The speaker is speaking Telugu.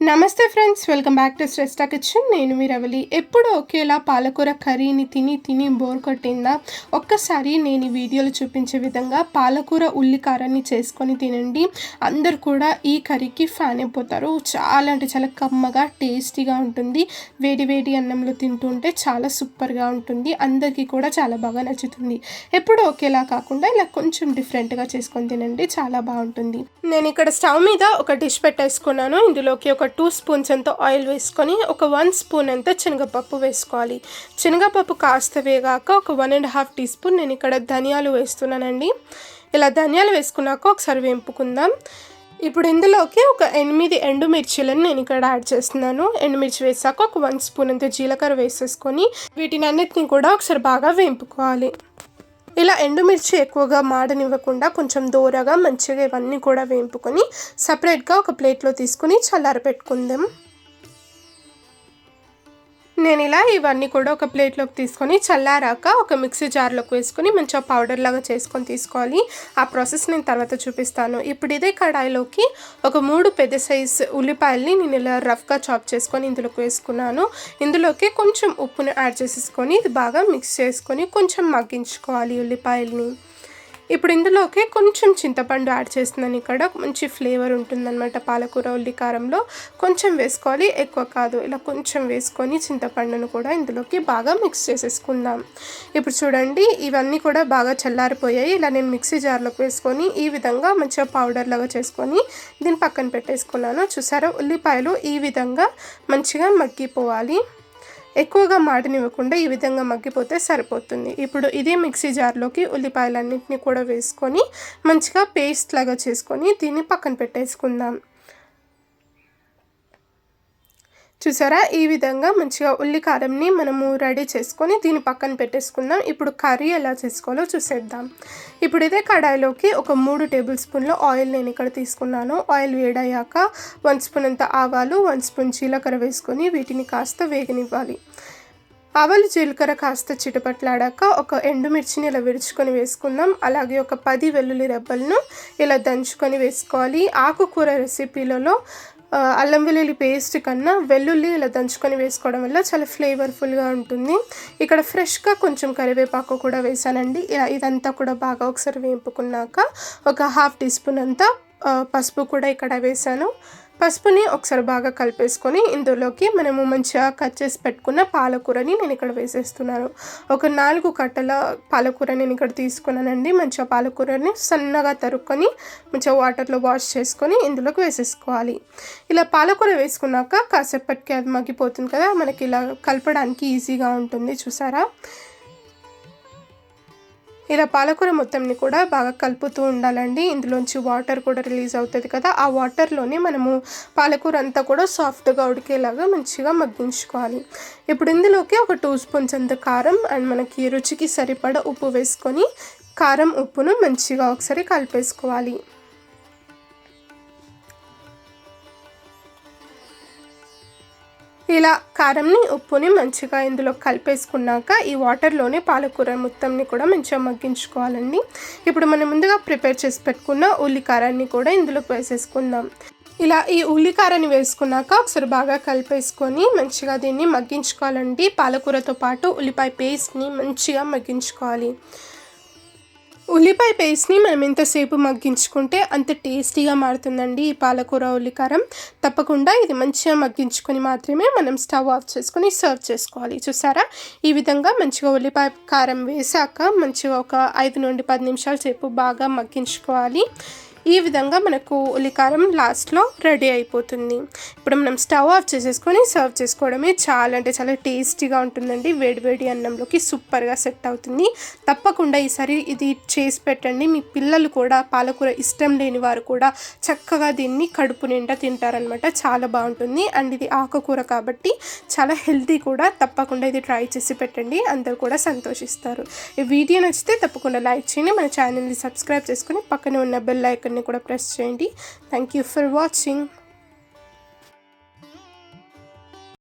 నమస్తే friends, welcome back to Shreshtha kitchen. నేను మీ రవలి. ఎప్పుడు ఒకేలా పాలకూర కర్రీని తిని బోర్ కొట్టిందా? ఒక్కసారి నేను ఈ వీడియోలో చూపించే విధంగా పాలకూర ఉల్లికారాన్ని చేసుకొని తినండి. అందరు కూడా ఈ కర్రీకి ఫ్యాన్ అయిపోతారు. చాలా అంటే చాలా కమ్మగా టేస్టీగా ఉంటుంది. వేడి వేడి అన్నంలో తింటుంటే చాలా సూపర్గా ఉంటుంది. అందరికీ కూడా చాలా బాగా నచ్చుతుంది. ఎప్పుడు ఒకేలా కాకుండా ఇలా కొంచెం డిఫరెంట్గా చేసుకొని తినండి, చాలా బాగుంటుంది. నేను ఇక్కడ స్టవ్ మీద ఒక డిష్ పెట్టేసుకున్నాను. ఇందులోకి ఒక 2 స్పూన్స్ అంత ఆయిల్ వేసుకొని ఒక 1 స్పూన్ అంత శనగపప్పు వేసుకోవాలి. శనగపప్పు కాస్త వేగాక ఒక 1.5 టీ స్పూన్ నేను ఇక్కడ ధనియాలు వేస్తున్నానండి. ఇలా ధనియాలు వేసుకున్నాక ఒకసారి వేపుకుందాం. ఇప్పుడు ఇందులోకి ఒక 8 ఎండుమిర్చిలను నేను ఇక్కడ యాడ్ చేస్తున్నాను. ఎండుమిర్చి వేసాక ఒక 1 స్పూన్ అంత జీలకర్ర వేసేసుకొని వీటిని అన్నిటిని కూడా ఒకసారి బాగా వేపుకోవాలి. ఇలా ఎండుమిర్చి ఎక్కువగా మాడనివ్వకుండా కొంచెం దూరగా మంచిగా ఇవన్నీ కూడా వేపుకొని సపరేట్గా ఒక ప్లేట్లో తీసుకుని చల్లారపెట్టుకుందాం. నేను ఇలా ఇవన్నీ కూడా ఒక ప్లేట్లోకి తీసుకొని చల్లారాక ఒక మిక్సీ జార్లోకి వేసుకొని మంచిగా పౌడర్ లాగా చేసుకొని తీసుకోవాలి. ఆ ప్రాసెస్ నేను తర్వాత చూపిస్తాను. ఇప్పుడు ఇదే కడాయిలోకి ఒక 3 పెద్ద సైజు ఉల్లిపాయల్ని నేను ఇలా రఫ్గా చాప్ చేసుకొని ఇందులోకి వేసుకున్నాను. ఇందులోకి కొంచెం ఉప్పుని యాడ్ చేసేసుకొని ఇది బాగా మిక్స్ చేసుకొని కొంచెం మగ్గించుకోవాలి ఉల్లిపాయల్ని. ఇప్పుడు ఇందులోకి కొంచెం చింతపండు యాడ్ చేస్తున్నాను. ఇక్కడ మంచి ఫ్లేవర్ ఉంటుందన్నమాట పాలకూర ఉల్లికారంలో. కొంచెం వేసుకోవాలి, ఎక్కువ కాదు. ఇలా కొంచెం వేసుకొని చింతపండును కూడా ఇందులోకి బాగా మిక్స్ చేసేసుకుందాం. ఇప్పుడు చూడండి, ఇవన్నీ కూడా బాగా చల్లారిపోయాయి. ఇలా నేను మిక్సీ జార్లోకి వేసుకొని ఈ విధంగా మంచిగా పౌడర్ లాగా చేసుకొని దీన్ని పక్కన పెట్టేసుకున్నాను. చూసారా, ఉల్లిపాయలు ఈ విధంగా మంచిగా మగ్గిపోవాలి. ఎక్కువగా మాడనివ్వకుండా ఈ విధంగా మగ్గిపోతే సరిపోతుంది. ఇప్పుడు ఇదే మిక్సీ జార్లోకి ఉల్లిపాయలన్నింటినీ కూడా వేసుకొని మంచిగా పేస్ట్ లాగా చేసుకొని దీన్ని పక్కన పెట్టేసుకుందాం. చూసారా, ఈ విధంగా మంచిగా ఉల్లికారంని మనము రెడీ చేసుకొని దీన్ని పక్కన పెట్టేసుకుందాం. ఇప్పుడు కర్రీ ఎలా చేసుకోవాలో చూసేద్దాం. ఇప్పుడు ఇదే కడాయిలోకి ఒక 3 టేబుల్ స్పూన్ల ఆయిల్ నేను ఇక్కడ తీసుకున్నాను. ఆయిల్ వేడయ్యాక 1 స్పూన్ అంత ఆవాలు, 1 స్పూన్ జీలకర్ర వేసుకొని వీటిని కాస్త వేగనివ్వాలి. ఆవాలు జీలకర్ర కాస్త చిటపట్లాడాక ఒక ఎండుమిర్చిని ఇలా విరుచుకొని వేసుకుందాం. అలాగే ఒక 10 వెల్లుల్లి రెబ్బలను ఇలా దంచుకొని వేసుకోవాలి. ఆకుకూర రెసిపీలలో అల్లం వెల్లుల్లి పేస్ట్ కన్నా వెల్లుల్లి ఇలా దంచుకొని వేసుకోవడం వల్ల చాలా ఫ్లేవర్ఫుల్గా ఉంటుంది. ఇక్కడ ఫ్రెష్గా కొంచెం కరివేపాకు కూడా వేసానండి. ఇలా ఇదంతా కూడా బాగా ఒకసారి వేపుకున్నాక ఒక 1/2 టీ స్పూన్ అంతా పసుపు కూడా ఇక్కడ వేసాను. పసుపుని ఒకసారి బాగా కలిపేసుకొని ఇందులోకి మనము మంచిగా కట్ చేసి పెట్టుకున్న పాలకూరని నేను ఇక్కడ వేసేస్తున్నాను. ఒక 4 కట్టల పాలకూర నేను ఇక్కడ తీసుకున్నానండి. మంచిగా పాలకూరని సన్నగా తరుక్కొని మంచిగా వాటర్లో వాష్ చేసుకొని ఇందులోకి వేసేసుకోవాలి. ఇలా పాలకూర వేసుకున్నాక కాసేపటికి అది మగ్గిపోతుంది కదా, మనకి ఇలా కలపడానికి ఈజీగా ఉంటుంది. చూసారా, ఇలా పాలకూర మొత్తంని కూడా బాగా కలుపుతూ ఉండాలండి. ఇందులోంచి వాటర్ కూడా రిలీజ్ అవుతుంది కదా, ఆ వాటర్లోనే మనము పాలకూర అంతా కూడా సాఫ్ట్గా ఉడికేలాగా మంచిగా మగ్గించుకోవాలి. ఇప్పుడు ఇందులోకి ఒక 2 స్పూన్స్ అంత కారం అండ్ మనకి రుచికి సరిపడా ఉప్పు వేసుకొని కారం ఉప్పును మంచిగా ఒకసారి కలిపేసుకోవాలి. ఇలా కారంని ఉప్పుని మంచిగా ఇందులో కలిపేసుకున్నాక ఈ వాటర్లోనే పాలకూర మొత్తంని కూడా మంచిగా మగ్గించుకోవాలండి. ఇప్పుడు మనం ముందుగా ప్రిపేర్ చేసి పెట్టుకున్న ఉల్లికారాన్ని కూడా ఇందులోకి వేసేసుకుందాం. ఇలా ఈ ఉల్లికారాన్ని వేసుకున్నాక ఒకసారి బాగా కలిపేసుకొని మంచిగా దీన్ని మగ్గించుకోవాలండి. పాలకూరతో పాటు ఉల్లిపాయ పేస్ట్ని మంచిగా మగ్గించుకోవాలి. ఉల్లిపాయ పేస్ట్ని మనం ఎంతసేపు మగ్గించుకుంటే అంత టేస్టీగా మారుతుందండి ఈ పాలకూర ఉల్లికారం. తప్పకుండా ఇది మంచిగా మగ్గించుకొని మాత్రమే మనం స్టవ్ ఆఫ్ చేసుకొని సర్వ్ చేసుకోవాలి. చూసారా, ఈ విధంగా మంచిగా ఉల్లిపాయ కారం వేసాక మంచిగా ఒక 5 నుండి 10 నిమిషాల సేపు బాగా మగ్గించుకోవాలి. ఈ విధంగా మనకు ఉల్లికారం లాస్ట్లో రెడీ అయిపోతుంది. ఇప్పుడు మనం స్టవ్ ఆఫ్ చేసేసుకొని సర్వ్ చేసుకోవడమే. చాలా అంటే చాలా టేస్టీగా ఉంటుందండి. వేడివేడి అన్నంలోకి సూపర్గా సెట్ అవుతుంది. తప్పకుండా ఈసారి ఇది చేసి పెట్టండి. మీ పిల్లలు కూడా పాలకూర ఇష్టం లేని వారు కూడా చక్కగా దీన్ని కడుపు నిండా తింటారనమాట. చాలా బాగుంటుంది అండ్ ఇది ఆకుకూర కాబట్టి చాలా హెల్తీ కూడా. తప్పకుండా ఇది ట్రై చేసి పెట్టండి, అందరూ కూడా సంతోషిస్తారు. ఈ వీడియో నచ్చితే తప్పకుండా లైక్ చేయండి, మన ఛానల్ని సబ్స్క్రైబ్ చేసుకొని పక్కనే ఉన్న బెల్ ఐకాన్ని కూడా ప్రెస్ చేయండి. Thank you for watching.